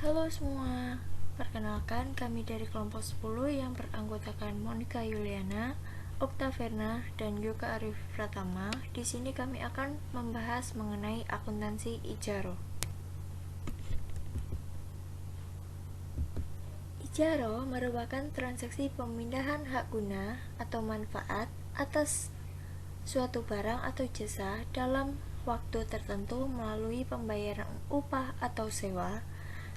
Halo semua, perkenalkan kami dari kelompok 10 yang beranggotakan Monica Yuliana, Okta Verna, dan Yoga Arif Pratama. Di sini kami akan membahas mengenai akuntansi Ijaro. Ijaro merupakan transaksi pemindahan hak guna atau manfaat atas suatu barang atau jasa dalam waktu tertentu melalui pembayaran upah atau sewa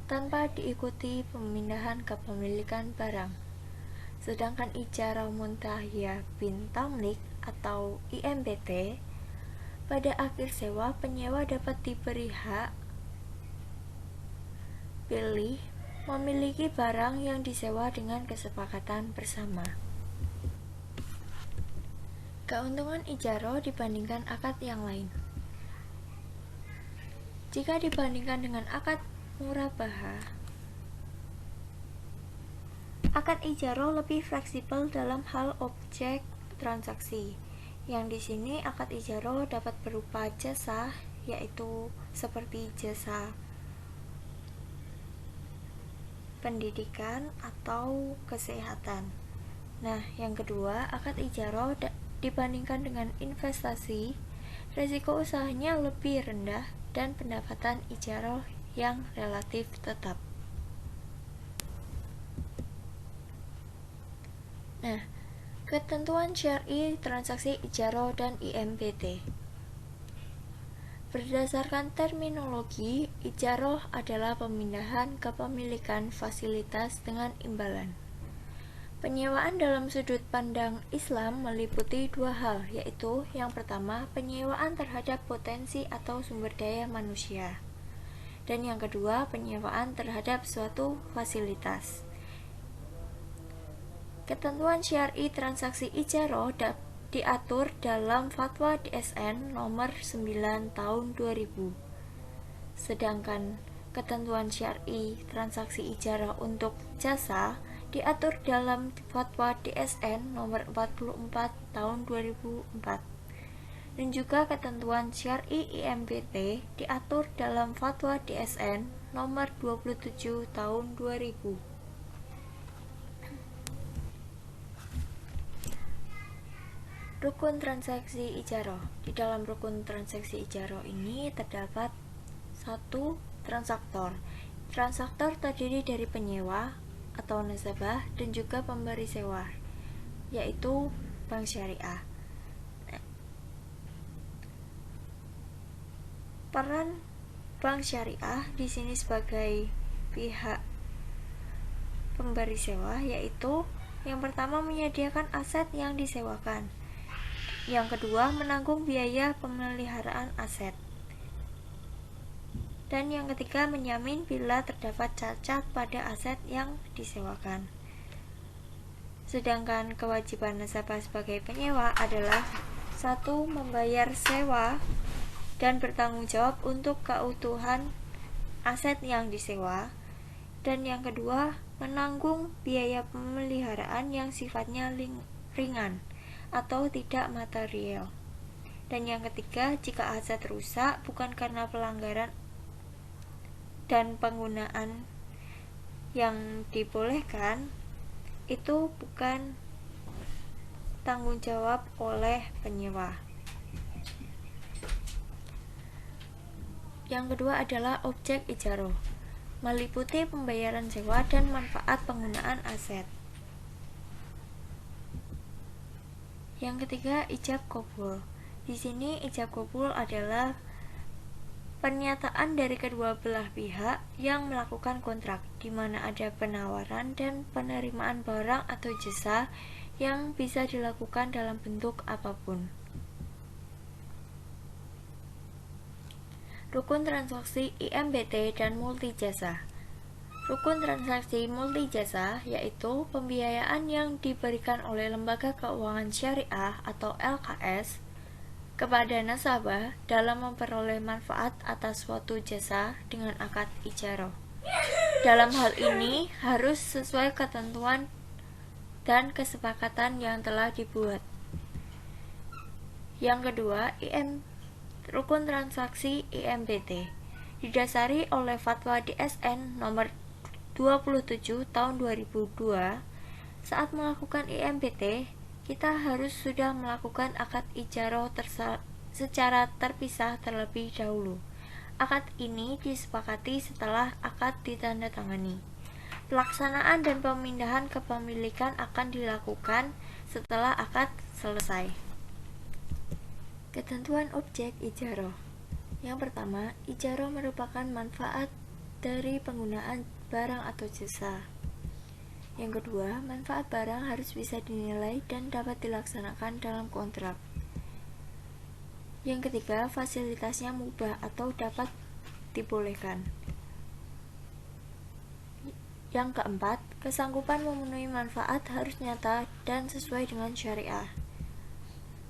tanpa diikuti pemindahan kepemilikan barang. Sedangkan Ijaro Muntahiya bin Tamlik atau IMBT, pada akhir sewa penyewa dapat diberi hak pilih memiliki barang yang disewa dengan kesepakatan bersama. Keuntungan Ijaro dibandingkan akad yang lain. Jika dibandingkan dengan akad murabaha, akad Ijaro lebih fleksibel dalam hal objek transaksi. Yang di sini akad Ijaro dapat berupa jasa, yaitu seperti jasa pendidikan atau kesehatan. Nah, yang kedua, akad Ijaro dibandingkan dengan investasi, risiko usahanya lebih rendah dan pendapatan Ijaro yang relatif tetap. Nah, ketentuan syar'i transaksi Ijaro dan IMBT. Berdasarkan terminologi, Ijaro adalah pemindahan kepemilikan fasilitas dengan imbalan. Penyewaan dalam sudut pandang Islam meliputi dua hal, yaitu yang pertama, penyewaan terhadap potensi atau sumber daya manusia, dan yang kedua, penyewaan terhadap suatu fasilitas. Ketentuan syar'i transaksi Ijaro diatur dalam Fatwa DSN nomor 9 tahun 2000. Sedangkan ketentuan syar'i transaksi Ijaro untuk jasa diatur dalam Fatwa DSN nomor 44 tahun 2004. Dan juga ketentuan syar'i IMBT diatur dalam Fatwa DSN nomor 27 tahun 2000. Rukun transaksi Ijaro. Di dalam rukun transaksi Ijaro ini terdapat satu transaktor. Transaktor terdiri dari penyewa atau nasabah dan juga pemberi sewa, yaitu bank syariah. Peran bank syariah di sini sebagai pihak pemberi sewa, yaitu yang pertama menyediakan aset yang disewakan. Yang kedua, menanggung biaya pemeliharaan aset. Dan yang ketiga, menjamin bila terdapat cacat pada aset yang disewakan. Sedangkan kewajiban nasabah sebagai penyewa adalah satu, membayar sewa dan bertanggung jawab untuk keutuhan aset yang disewa. Dan yang kedua, menanggung biaya pemeliharaan yang sifatnya ringan atau tidak material. Dan yang ketiga, jika aset rusak bukan karena pelanggaran dan penggunaan yang dibolehkan, itu bukan tanggung jawab oleh penyewa. Yang kedua adalah objek Ijaro, meliputi pembayaran sewa dan manfaat penggunaan aset. Yang ketiga, ijab qabul. Di sini ijab qabul adalah pernyataan dari kedua belah pihak yang melakukan kontrak, di mana ada penawaran dan penerimaan barang atau jasa yang bisa dilakukan dalam bentuk apapun. Rukun transaksi IMBT dan multijasa. Rukun transaksi multijasa yaitu pembiayaan yang diberikan oleh lembaga keuangan syariah atau LKS kepada nasabah dalam memperoleh manfaat atas suatu jasa dengan akad Ijaro. Dalam hal ini harus sesuai ketentuan dan kesepakatan yang telah dibuat. Yang kedua, rukun transaksi IMBT. didasari oleh Fatwa DSN nomor 27 tahun 2002. Saat melakukan IMPT, kita harus sudah melakukan akad ijaroh secara terpisah terlebih dahulu. Akad ini disepakati setelah akad ditandatangani. Pelaksanaan dan pemindahan kepemilikan akan dilakukan setelah akad selesai. Ketentuan objek ijaroh. Yang pertama, ijaroh merupakan manfaat dari penggunaan barang atau jasa. Yang kedua, manfaat barang harus bisa dinilai dan dapat dilaksanakan dalam kontrak. Yang ketiga, fasilitasnya mubah atau dapat dibolehkan. Yang keempat, kesanggupan memenuhi manfaat harus nyata dan sesuai dengan syariah.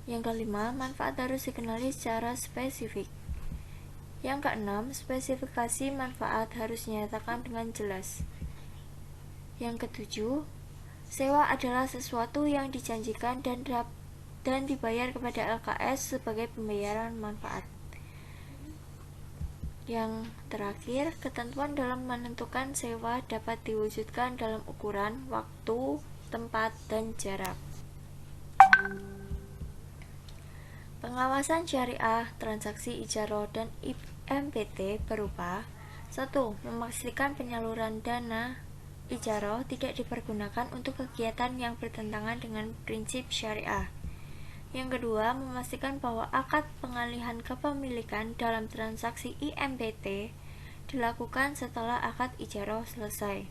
Yang kelima, manfaat harus dikenali secara spesifik. Yang keenam, spesifikasi manfaat harus dinyatakan dengan jelas. Yang ketujuh, sewa adalah sesuatu yang dijanjikan dan dibayar kepada LKS sebagai pembayaran manfaat. Yang terakhir, ketentuan dalam menentukan sewa dapat diwujudkan dalam ukuran, waktu, tempat, dan jarak. Pengawasan syariah, transaksi ijaroh, dan IMPT berupa 1. Memastikan penyaluran dana ijaroh tidak dipergunakan untuk kegiatan yang bertentangan dengan prinsip syariah. Yang kedua, memastikan bahwa akad pengalihan kepemilikan dalam transaksi IMPT dilakukan setelah akad ijaroh selesai.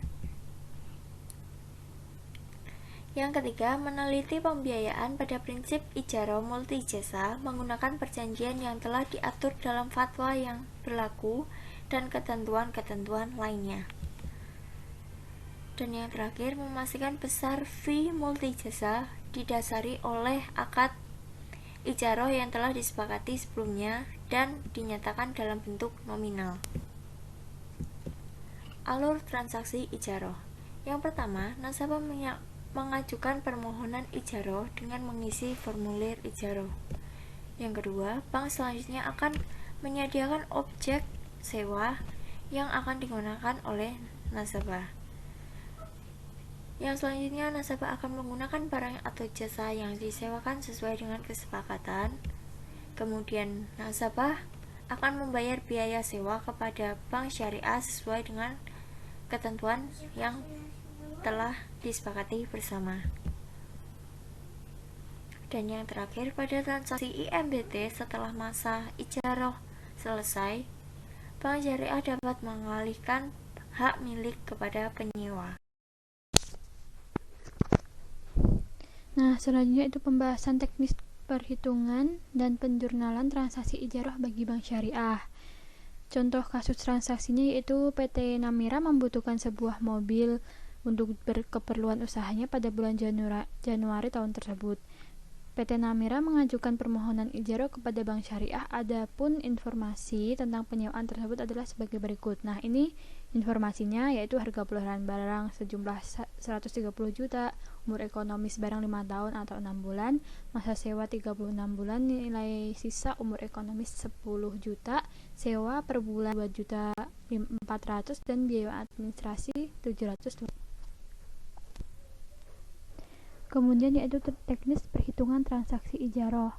Yang ketiga, meneliti pembiayaan pada prinsip ijaroh multi jasa menggunakan perjanjian yang telah diatur dalam fatwa yang berlaku dan ketentuan-ketentuan lainnya. Dan yang terakhir, memastikan besar fee multi jasa didasari oleh akad ijaroh yang telah disepakati sebelumnya dan dinyatakan dalam bentuk nominal. Alur transaksi ijaroh. Yang pertama, nasabah mengajukan permohonan ijaroh dengan mengisi formulir ijaroh. Yang kedua, bank selanjutnya akan menyediakan objek sewa yang akan digunakan oleh nasabah. Yang selanjutnya, nasabah akan menggunakan barang atau jasa yang disewakan sesuai dengan kesepakatan. Kemudian, nasabah akan membayar biaya sewa kepada bank syariah sesuai dengan ketentuan yang telah disepakati bersama. Dan yang terakhir, pada transaksi IMPT setelah masa ijaroh selesai, bank syariah dapat mengalihkan hak milik kepada penyewa. Nah, selanjutnya itu pembahasan teknis perhitungan dan penjurnalan transaksi ijaroh bagi bank syariah. Contoh kasus transaksinya yaitu PT Namira membutuhkan sebuah mobil untuk berkeperluan usahanya pada bulan Januari tahun tersebut. PT Namira mengajukan permohonan ijaroh kepada bank syariah. Adapun informasi tentang penyewaan tersebut adalah sebagai berikut. Nah, ini informasinya yaitu harga perolehan barang sejumlah 130 juta, umur ekonomis barang 5 tahun atau 6 bulan, masa sewa 36 bulan, nilai sisa umur ekonomis 10 juta, sewa per bulan 2.400.000 dan biaya administrasi 700. Kemudian yaitu teknis perhitungan transaksi ijaroh.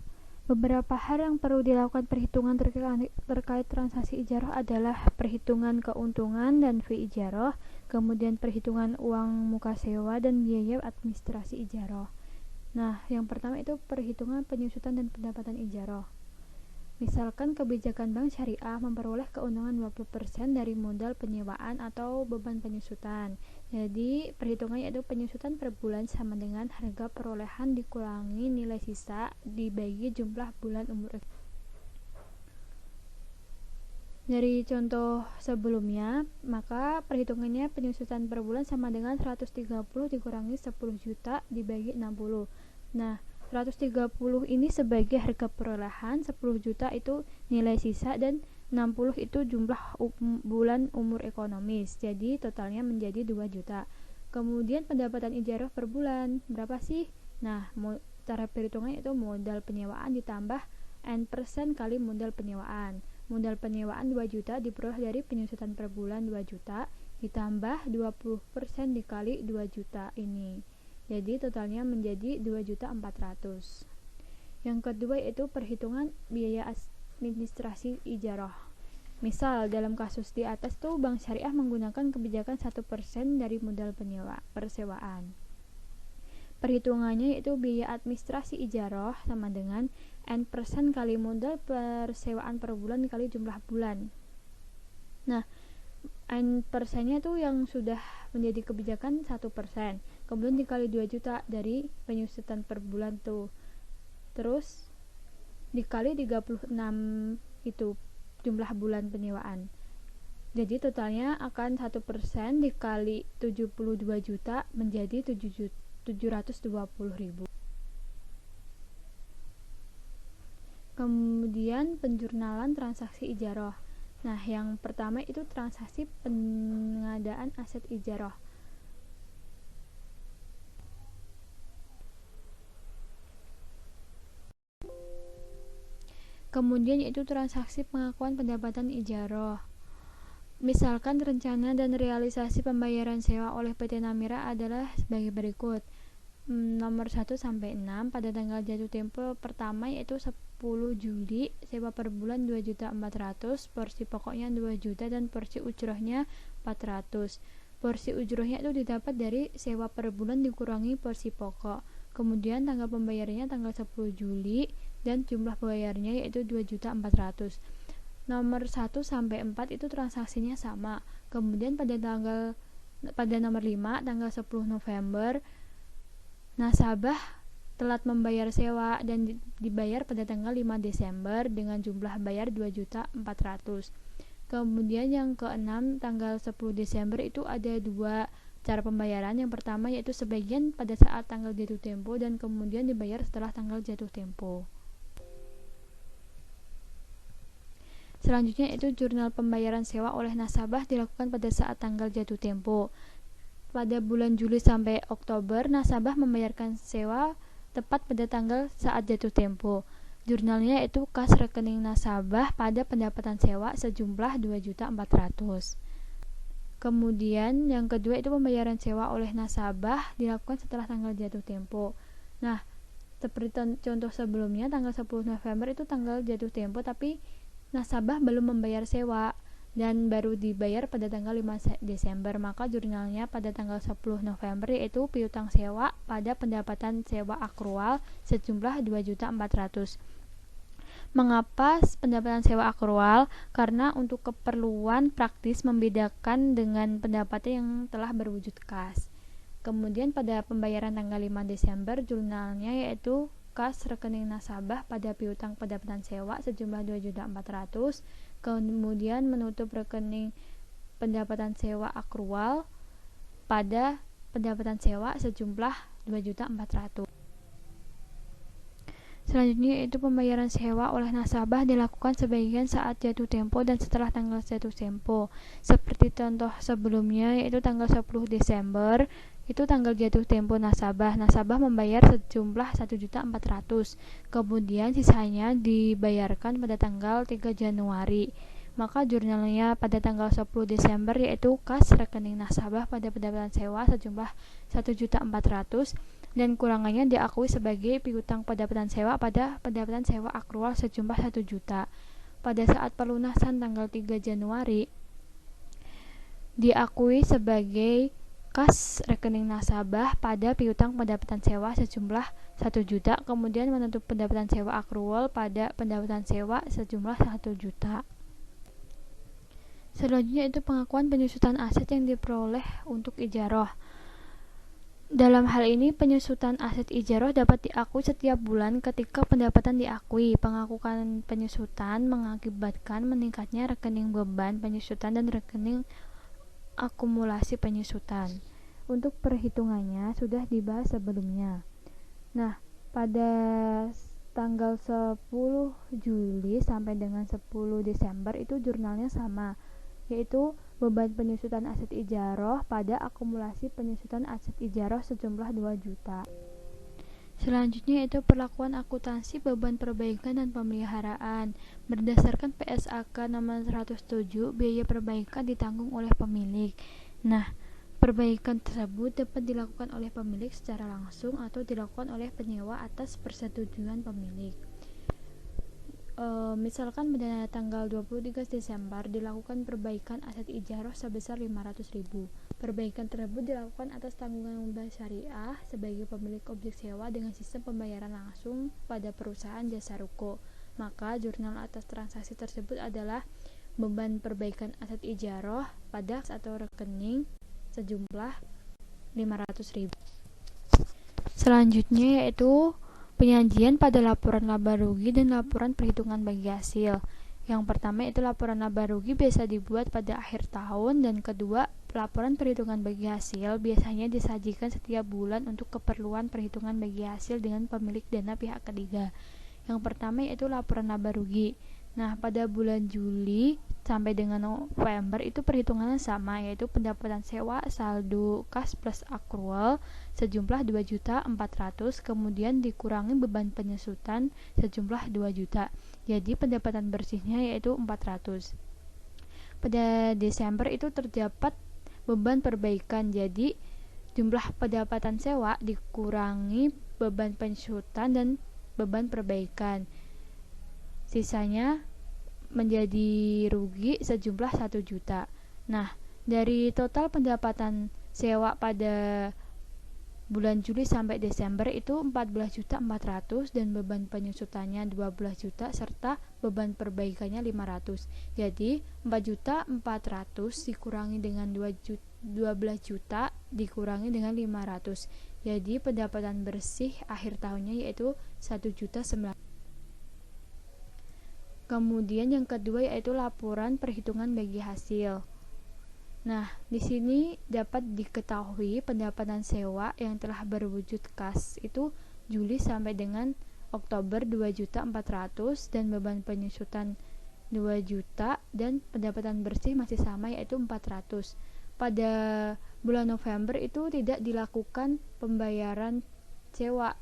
Beberapa hal yang perlu dilakukan perhitungan terkait transaksi ijaroh adalah perhitungan keuntungan dan fee ijaroh, kemudian perhitungan uang muka sewa dan biaya administrasi ijaroh. Nah, yang pertama itu perhitungan penyusutan dan pendapatan ijaroh. Misalkan kebijakan bank syariah memperoleh keuntungan 20% dari modal penyewaan atau beban penyusutan. Jadi, perhitungannya itu penyusutan per bulan sama dengan harga perolehan dikurangi nilai sisa dibagi jumlah bulan umur. Dari contoh sebelumnya, maka perhitungannya penyusutan per bulan sama dengan 130 dikurangi 10 juta dibagi 60. Nah, 130 ini sebagai harga perolehan, 10 juta itu nilai sisa, dan 60 itu jumlah bulan umur ekonomis. Jadi totalnya menjadi 2 juta. Kemudian pendapatan ijarah per bulan berapa sih? Nah, cara perhitungannya itu modal penyewaan ditambah N% kali modal penyewaan. Modal penyewaan 2 juta diperoleh dari penyusutan per bulan 2 juta ditambah 20% dikali 2 juta ini. Jadi totalnya menjadi 2.400.000. Yang kedua yaitu perhitungan biaya administrasi ijarah. Misal dalam kasus di atas tuh Bank Syariah menggunakan kebijakan 1% dari modal persewaan. Perhitungannya yaitu biaya administrasi ijarah sama dengan N% kali modal persewaan per bulan kali jumlah bulan. Nah, N%-nya itu yang sudah menjadi kebijakan 1%, kemudian dikali 2 juta dari penyusutan per bulan tuh. Terus dikali 36 itu jumlah bulan penyewaan. Jadi totalnya akan 1% dikali 72 juta menjadi 720.000. Kemudian penjurnalan transaksi ijarah. Nah, yang pertama itu transaksi pengadaan aset ijarah. Kemudian yaitu transaksi pengakuan pendapatan ijarah. Misalkan rencana dan realisasi pembayaran sewa oleh PT Namira adalah sebagai berikut. Nomor 1 sampai 6 pada tanggal jatuh tempo pertama yaitu 10 Juli, sewa per bulan 2.400.000, porsi pokoknya 2 juta dan porsi ujrohnya 400. Porsi ujrohnya itu didapat dari sewa per bulan dikurangi porsi pokok. Kemudian tanggal pembayarannya tanggal 10 Juli dan jumlah bayarnya yaitu 2.400.000. Nomor 1 sampai 4 itu transaksinya sama. Kemudian pada nomor 5 tanggal 10 November nasabah telat membayar sewa dan dibayar pada tanggal 5 Desember dengan jumlah bayar 2.400.000. Kemudian yang ke-6 tanggal 10 Desember itu ada dua cara pembayaran. Yang pertama yaitu sebagian pada saat tanggal jatuh tempo dan kemudian dibayar setelah tanggal jatuh tempo. Selanjutnya itu jurnal pembayaran sewa oleh nasabah dilakukan pada saat tanggal jatuh tempo. Pada bulan Juli sampai Oktober, nasabah membayarkan sewa tepat pada tanggal saat jatuh tempo. Jurnalnya yaitu kas rekening nasabah pada pendapatan sewa sejumlah 2.400.000. Kemudian yang kedua itu pembayaran sewa oleh nasabah dilakukan setelah tanggal jatuh tempo. Nah, seperti contoh sebelumnya tanggal 10 November itu tanggal jatuh tempo tapi nasabah belum membayar sewa dan baru dibayar pada tanggal 5 Desember, maka jurnalnya pada tanggal 10 November yaitu piutang sewa pada pendapatan sewa akrual sejumlah 2.400.000. Mengapa pendapatan sewa akrual? Karena untuk keperluan praktis membedakan dengan pendapatan yang telah berwujud kas. Kemudian pada pembayaran tanggal 5 Desember jurnalnya yaitu kas rekening nasabah pada piutang pendapatan sewa sejumlah 2.400.000, kemudian menutup rekening pendapatan sewa akrual pada pendapatan sewa sejumlah 2.400.000. Selanjutnya yaitu pembayaran sewa oleh nasabah dilakukan sebagian saat jatuh tempo dan setelah tanggal jatuh tempo. Seperti contoh sebelumnya yaitu tanggal 10 Desember itu tanggal jatuh tempo nasabah membayar sejumlah 1.400.000, kemudian sisanya dibayarkan pada tanggal 3 Januari. Maka jurnalnya pada tanggal 10 Desember yaitu kas rekening nasabah pada pendapatan sewa sejumlah 1.400.000 dan kurangannya diakui sebagai piutang pendapatan sewa pada pendapatan sewa akrual sejumlah 1 juta. Pada saat pelunasan tanggal 3 Januari diakui sebagai kas rekening nasabah pada piutang pendapatan sewa sejumlah 1 juta, kemudian menutup pendapatan sewa akrual pada pendapatan sewa sejumlah 1 juta. Selanjutnya itu pengakuan penyusutan aset yang diperoleh untuk ijarah. Dalam hal ini, penyusutan aset ijarah dapat diakui setiap bulan ketika pendapatan diakui. Pengakuan penyusutan mengakibatkan meningkatnya rekening beban penyusutan dan rekening akumulasi penyusutan. Untuk perhitungannya sudah dibahas sebelumnya. Nah, pada tanggal 10 Juli sampai dengan 10 Desember itu jurnalnya sama, yaitu beban penyusutan aset ijarah pada akumulasi penyusutan aset ijarah sejumlah 2 juta. Selanjutnya itu perlakuan akuntansi beban perbaikan dan pemeliharaan. Berdasarkan PSAK nomor 107, biaya perbaikan ditanggung oleh pemilik. Nah, perbaikan tersebut dapat dilakukan oleh pemilik secara langsung atau dilakukan oleh penyewa atas persetujuan pemilik. Misalkan pada tanggal 23 Desember dilakukan perbaikan aset ijarah sebesar 500.000. Perbaikan tersebut dilakukan atas tanggungan bank syariah sebagai pemilik objek sewa dengan sistem pembayaran langsung pada perusahaan jasa ruko. Maka jurnal atas transaksi tersebut adalah beban perbaikan aset ijarah pada atau rekening sejumlah 500.000. Selanjutnya yaitu penyajian pada laporan laba rugi dan laporan perhitungan bagi hasil. Yang pertama itu laporan laba rugi biasa dibuat pada akhir tahun, dan kedua, laporan perhitungan bagi hasil biasanya disajikan setiap bulan untuk keperluan perhitungan bagi hasil dengan pemilik dana pihak ketiga. Yang pertama yaitu laporan laba rugi. Nah, pada bulan Juli sampai dengan November itu perhitungannya sama, yaitu pendapatan sewa saldo kas plus akrual sejumlah 2.400.000, kemudian dikurangi beban penyusutan sejumlah 2 juta. Jadi pendapatan bersihnya yaitu 400. Pada Desember itu terdapat beban perbaikan, jadi jumlah pendapatan sewa dikurangi beban penyusutan dan beban perbaikan. Sisanya menjadi rugi sejumlah 1 juta. Nah, dari total pendapatan sewa pada bulan Juli sampai Desember itu 14.400.000 dan beban penyusutannya 12 juta serta beban perbaikannya 500. Jadi 4.400.000 dikurangi dengan 12 juta dikurangi dengan 500. Jadi pendapatan bersih akhir tahunnya yaitu 1.900.000. Kemudian yang kedua yaitu laporan perhitungan bagi hasil. Nah, di sini dapat diketahui pendapatan sewa yang telah berwujud kas itu Juli sampai dengan Oktober 2.400.000 dan beban penyusutan 2 juta dan pendapatan bersih masih sama yaitu 400. Pada bulan November itu tidak dilakukan pembayaran sewa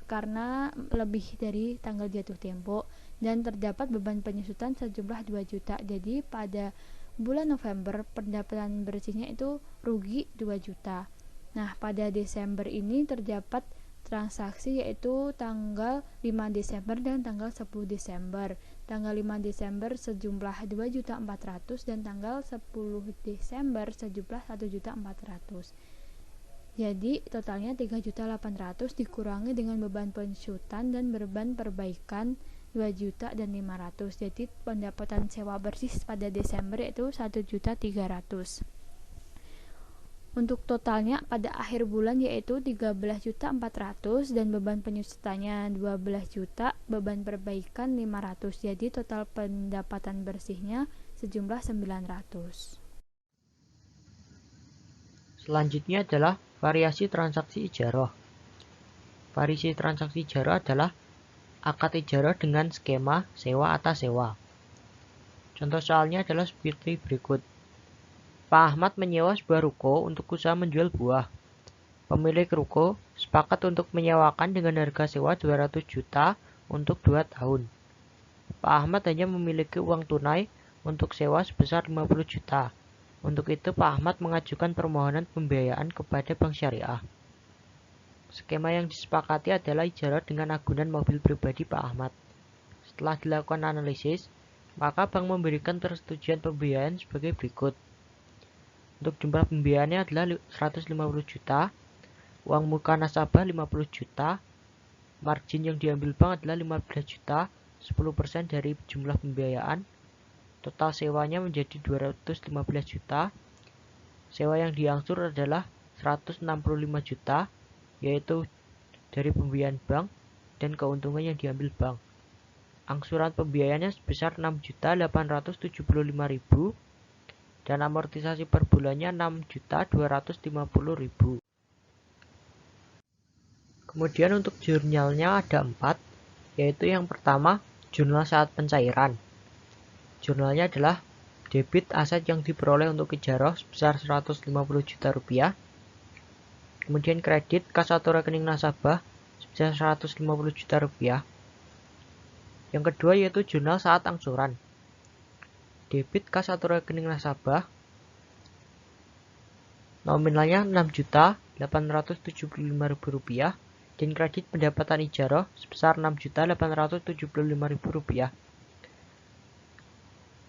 karena lebih dari tanggal jatuh tempo dan terdapat beban penyusutan sejumlah 2 juta. Jadi pada bulan November pendapatan bersihnya itu rugi 2 juta. Nah, pada Desember ini terdapat transaksi yaitu tanggal 5 Desember dan tanggal 10 Desember. Tanggal 5 Desember sejumlah 2.400.000 dan tanggal 10 Desember sejumlah 1.400.000. Jadi totalnya 3.800.000 dikurangi dengan beban penyusutan dan beban perbaikan 2.500.000. Jadi pendapatan sewa bersih pada Desember itu 1.300.000. Untuk totalnya pada akhir bulan yaitu 13.400.000 dan beban penyusutannya 12 juta, beban perbaikan 500. Jadi total pendapatan bersihnya sejumlah 900. Selanjutnya adalah variasi transaksi ijarah. Variasi transaksi ijarah adalah akad ijarah dengan skema sewa atas sewa. Contoh soalnya adalah seperti berikut. Pak Ahmad menyewa sebuah ruko untuk usaha menjual buah. Pemilik ruko sepakat untuk menyewakan dengan harga sewa 200 juta untuk 2 tahun. Pak Ahmad hanya memiliki uang tunai untuk sewa sebesar 50 juta. Untuk itu, Pak Ahmad mengajukan permohonan pembiayaan kepada Bank Syariah. Skema yang disepakati adalah ijarah dengan agunan mobil pribadi Pak Ahmad. Setelah dilakukan analisis, maka bank memberikan persetujuan pembiayaan sebagai berikut. Untuk jumlah pembiayaannya adalah 150 juta, uang muka nasabah 50 juta, margin yang diambil bank adalah 15 juta, 10% dari jumlah pembiayaan. Total sewanya menjadi 215 juta. Sewa yang diangsur adalah 165 juta, yaitu dari pembiayaan bank dan keuntungan yang diambil bank. Angsuran pembiayaannya sebesar 6.875.000 dan amortisasi per bulannya 6.250.000. Kemudian untuk jurnalnya ada 4, yaitu yang pertama jurnal saat pencairan. Jurnalnya adalah debit aset yang diperoleh untuk ijarah sebesar 150 juta rupiah. Kemudian kredit kas atau rekening nasabah sebesar 150 juta rupiah. Yang kedua yaitu jurnal saat angsuran. Debit kas atau rekening nasabah nominalnya Rp6.875.000 dan kredit pendapatan ijarah sebesar Rp6.875.000.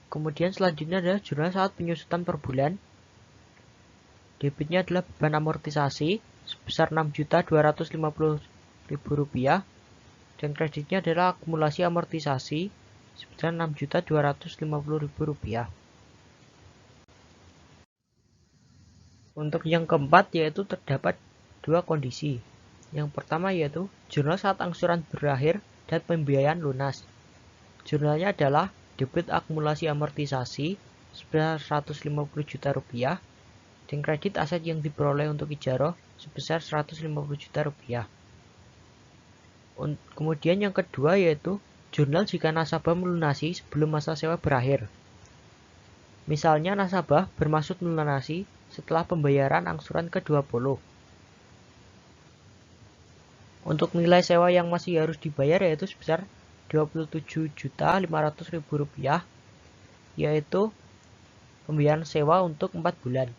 Kemudian selanjutnya adalah jurnal saat penyusutan per bulan. Debitnya adalah beban amortisasi sebesar Rp6.250.000 dan kreditnya adalah akumulasi amortisasi sebesar Rp6.250.000. Untuk yang keempat yaitu terdapat dua kondisi. Yang pertama yaitu jurnal saat angsuran berakhir dan pembiayaan lunas. Jurnalnya adalah debit akumulasi amortisasi sebesar Rp150 juta dan kredit aset yang diperoleh untuk ijarah sebesar Rp150 juta. Kemudian yang kedua yaitu jurnal jika nasabah melunasi sebelum masa sewa berakhir. Misalnya nasabah bermaksud melunasi setelah pembayaran angsuran ke-20. Untuk nilai sewa yang masih harus dibayar yaitu sebesar Rp27.500.000 yaitu pembayaran sewa untuk 4 bulan.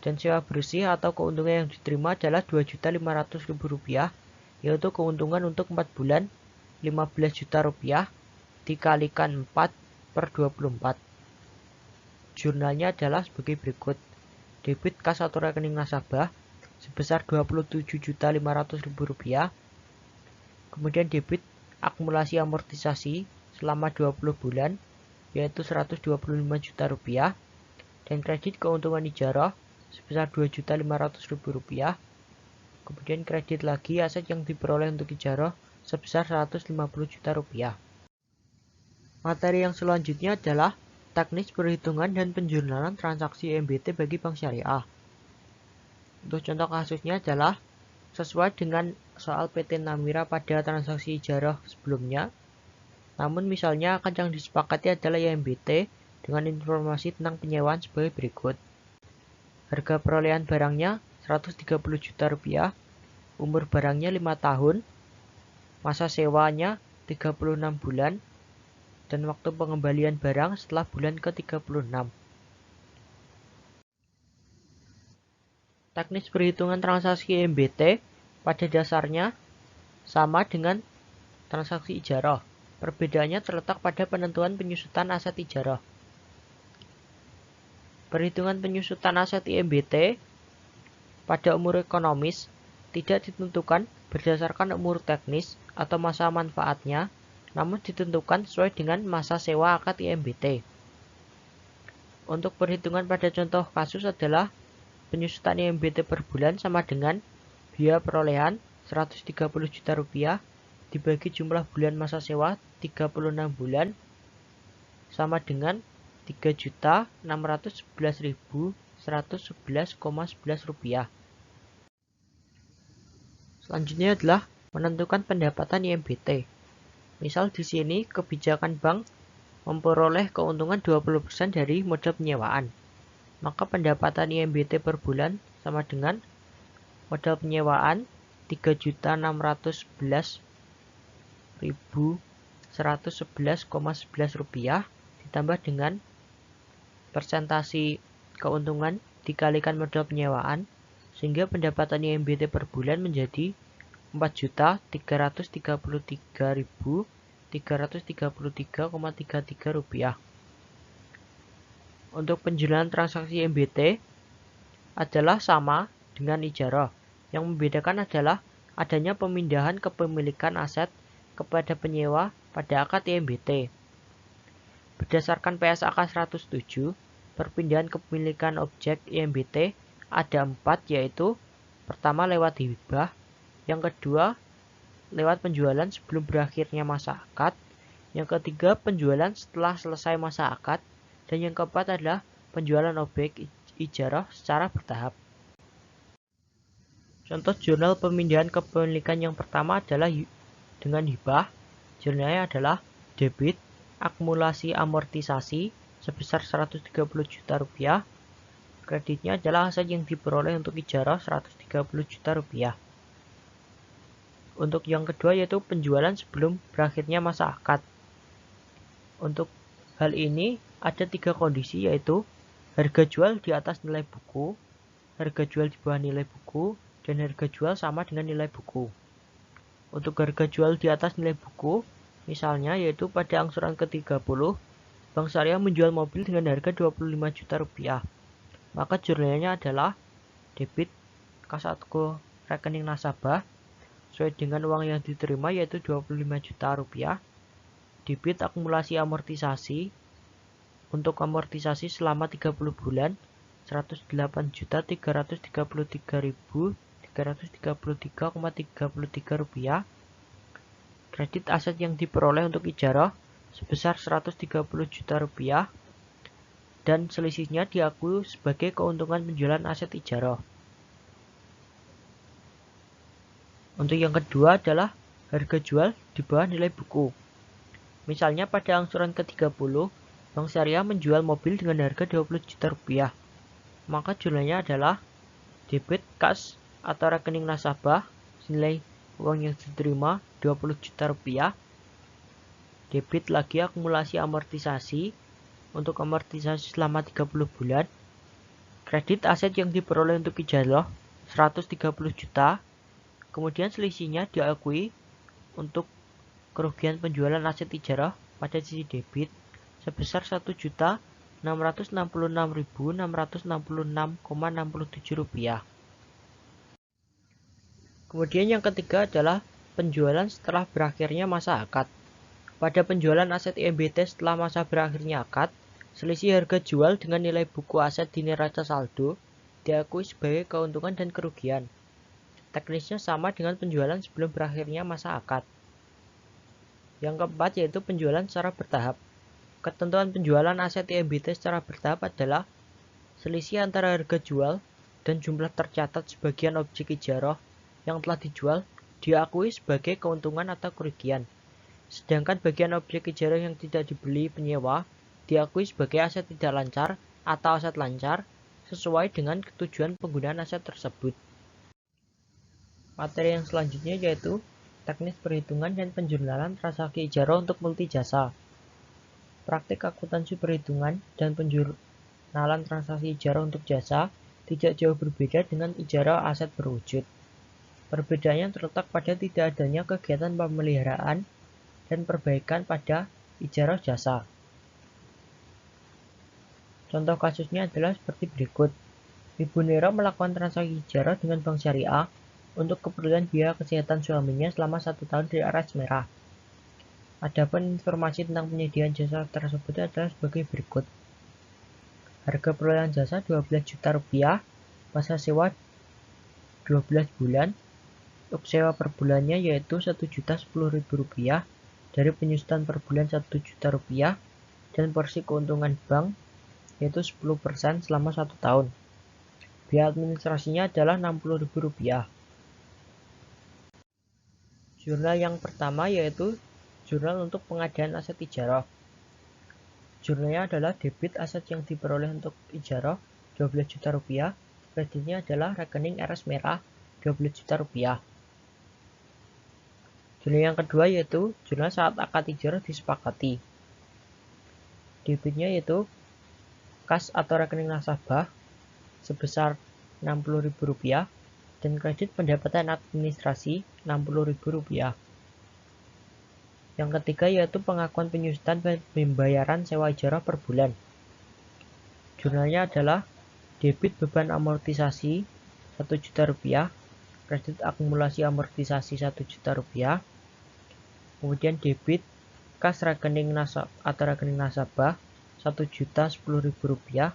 Dan sewa bersih atau keuntungan yang diterima adalah Rp2.500.000 yaitu keuntungan untuk 4 bulan Rp15 juta dikalikan 4/24. Jurnalnya adalah sebagai berikut. Debit kas atau rekening nasabah sebesar Rp27.500.000. Kemudian debit akumulasi amortisasi selama 20 bulan yaitu Rp125 juta dan kredit keuntungan ijarah sebesar Rp2.500.000. Kemudian kredit lagi aset yang diperoleh untuk ijarah sebesar Rp150 juta. Materi yang selanjutnya adalah teknis perhitungan dan penjurnalan transaksi MBT bagi bank syariah. Untuk contoh kasusnya adalah sesuai dengan soal PT Namira pada transaksi ijarah sebelumnya. Namun misalnya akan yang disepakati adalah MBT dengan informasi tentang penyewaan sebagai berikut. Harga perolehan barangnya Rp130 juta, umur barangnya 5 tahun, masa sewanya 36 bulan, dan waktu pengembalian barang setelah bulan ke-36. Teknis perhitungan transaksi MBT pada dasarnya sama dengan transaksi ijarah. Perbedaannya terletak pada penentuan penyusutan aset ijarah. Perhitungan penyusutan aset IMBT pada umur ekonomis tidak ditentukan berdasarkan umur teknis atau masa manfaatnya, namun ditentukan sesuai dengan masa sewa akad IMBT. Untuk perhitungan pada contoh kasus adalah penyusutan IMBT per bulan sama dengan biaya perolehan Rp130 juta dibagi jumlah bulan masa sewa 36 bulan sama dengan Rp3.611.111,11. Selanjutnya adalah menentukan pendapatan IMBT. Misal di sini kebijakan bank memperoleh keuntungan 20% dari modal penyewaan. Maka pendapatan IMBT per bulan sama dengan modal penyewaan Rp3.611.111,11 ditambah dengan persentase keuntungan dikalikan modal penyewaan sehingga pendapatan IMBT per bulan menjadi Rp4.333.333,33. Untuk penjelasan transaksi IMBT adalah sama dengan ijarah. Yang membedakan adalah adanya pemindahan kepemilikan aset kepada penyewa pada akad IMBT. Berdasarkan PSAK 107, perpindahan kepemilikan objek IMBT ada 4, yaitu pertama lewat hibah, yang kedua lewat penjualan sebelum berakhirnya masa akad, yang ketiga penjualan setelah selesai masa akad, dan yang keempat adalah penjualan objek ijarah secara bertahap. Contoh jurnal pemindahan kepemilikan yang pertama adalah dengan hibah. Jurnalnya adalah debit akumulasi amortisasi sebesar Rp130 juta. Kreditnya adalah aset yang diperoleh untuk ijarah Rp130 juta. Untuk yang kedua yaitu penjualan sebelum berakhirnya masa akad. Untuk hal ini ada 3 kondisi, yaitu harga jual di atas nilai buku, harga jual di bawah nilai buku, dan harga jual sama dengan nilai buku. Untuk harga jual di atas nilai buku, misalnya yaitu pada angsuran ke-30, Bank Syariah menjual mobil dengan harga 25 juta rupiah. Maka jurnalnya adalah debit kas atau rekening nasabah sesuai dengan uang yang diterima yaitu 25 juta rupiah, debit akumulasi amortisasi untuk amortisasi selama 30 bulan 108.333.333,33 rupiah, kredit aset yang diperoleh untuk ijarah sebesar 130 juta rupiah, dan selisihnya diakui sebagai keuntungan penjualan aset ijarah. Untuk yang kedua adalah harga jual di bawah nilai buku. Misalnya pada angsuran ke-30, Bank Syariah menjual mobil dengan harga 20 juta rupiah. Maka jurnalnya adalah debit kas atau rekening nasabah senilai uang yang diterima 20 juta rupiah, debit lagi akumulasi amortisasi untuk amortisasi selama 30 bulan, kredit aset yang diperoleh untuk ijarah 130 juta, kemudian selisihnya diakui untuk kerugian penjualan aset ijarah pada sisi debit sebesar 1.666.666,67 rupiah. Kemudian yang ketiga adalah penjualan setelah berakhirnya masa akad. Pada penjualan aset IMBT setelah masa berakhirnya akad, selisih harga jual dengan nilai buku aset di neraca saldo diakui sebagai keuntungan dan kerugian. Teknisnya sama dengan penjualan sebelum berakhirnya masa akad. Yang keempat yaitu penjualan secara bertahap. Ketentuan penjualan aset IMBT secara bertahap adalah selisih antara harga jual dan jumlah tercatat sebagian objek ijarah yang telah dijual diakui sebagai keuntungan atau kerugian. Sedangkan bagian objek ijarah yang tidak dibeli penyewa diakui sebagai aset tidak lancar atau aset lancar sesuai dengan tujuan penggunaan aset tersebut. Materi yang selanjutnya yaitu teknis perhitungan dan penjurnalan transaksi ijarah untuk multi jasa. Praktik akuntansi perhitungan dan penjurnalan transaksi ijarah untuk jasa tidak jauh berbeda dengan ijarah aset berwujud. Perbedaannya terletak pada tidak adanya kegiatan pemeliharaan dan perbaikan pada ijarah jasa. Contoh kasusnya adalah seperti berikut. Ibu Nero melakukan transaksi ijarah dengan Bank Syariah untuk keperluan biaya kesehatan suaminya selama 1 tahun di RS Merah. Adapun informasi tentang penyediaan jasa tersebut adalah sebagai berikut. Harga perolehan jasa 12 juta rupiah, masa sewa 12 bulan, untuk sewa per bulannya yaitu 1.010.000 rupiah, dari penyusutan per bulan 1 juta rupiah, dan porsi keuntungan bank yaitu 10% selama 1 tahun. Biaya administrasinya adalah 60.000 rupiah. Jurnal yang pertama yaitu jurnal untuk pengadaan aset ijarah. Jurnalnya adalah debit aset yang diperoleh untuk ijarah 12 juta rupiah, kreditnya adalah rekening RS Merah 12 juta rupiah. Jurnal yang kedua yaitu jurnal saat akad ijarah disepakati. Debitnya yaitu kas atau rekening nasabah sebesar 60.000 rupiah dan kredit pendapatan administrasi 60.000 rupiah. Yang ketiga yaitu pengakuan penyusutan pembayaran sewa ijarah per bulan. Jurnalnya adalah debit beban amortisasi 1 juta rupiah, kredit akumulasi amortisasi 1 juta rupiah, kemudian debit kas rekening nasabah 1.010.000 rupiah,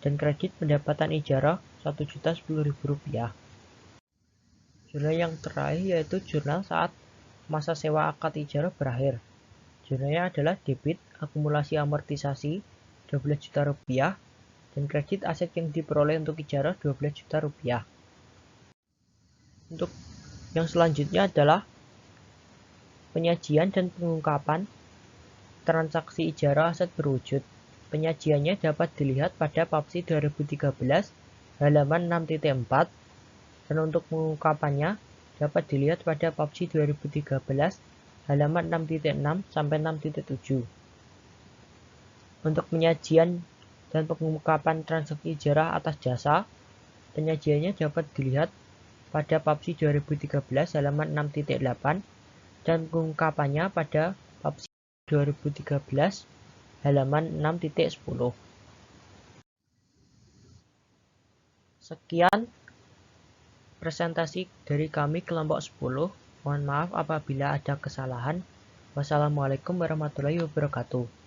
dan kredit pendapatan ijarah 1.010.000 rupiah. Jurnal yang terakhir yaitu jurnal saat masa sewa akad ijarah berakhir. Jurnalnya adalah debit akumulasi amortisasi 12 juta rupiah dan kredit aset yang diperoleh untuk ijarah 12 juta rupiah. Untuk yang selanjutnya adalah penyajian dan pengungkapan transaksi ijarah aset berwujud. Penyajiannya dapat dilihat pada PAPSI 2013 halaman 6.4, dan untuk pengungkapannya dapat dilihat pada PABSI 2013 halaman 6.6 sampai 6.7. Untuk penyajian dan pengungkapan transaksi ijarah atas jasa, penyajiannya dapat dilihat pada PABSI 2013 halaman 6.8 dan pengungkapannya pada PABSI 2013 halaman 6.10. Sekian presentasi dari kami kelompok 10. Mohon maaf apabila ada kesalahan. Wassalamualaikum warahmatullahi wabarakatuh.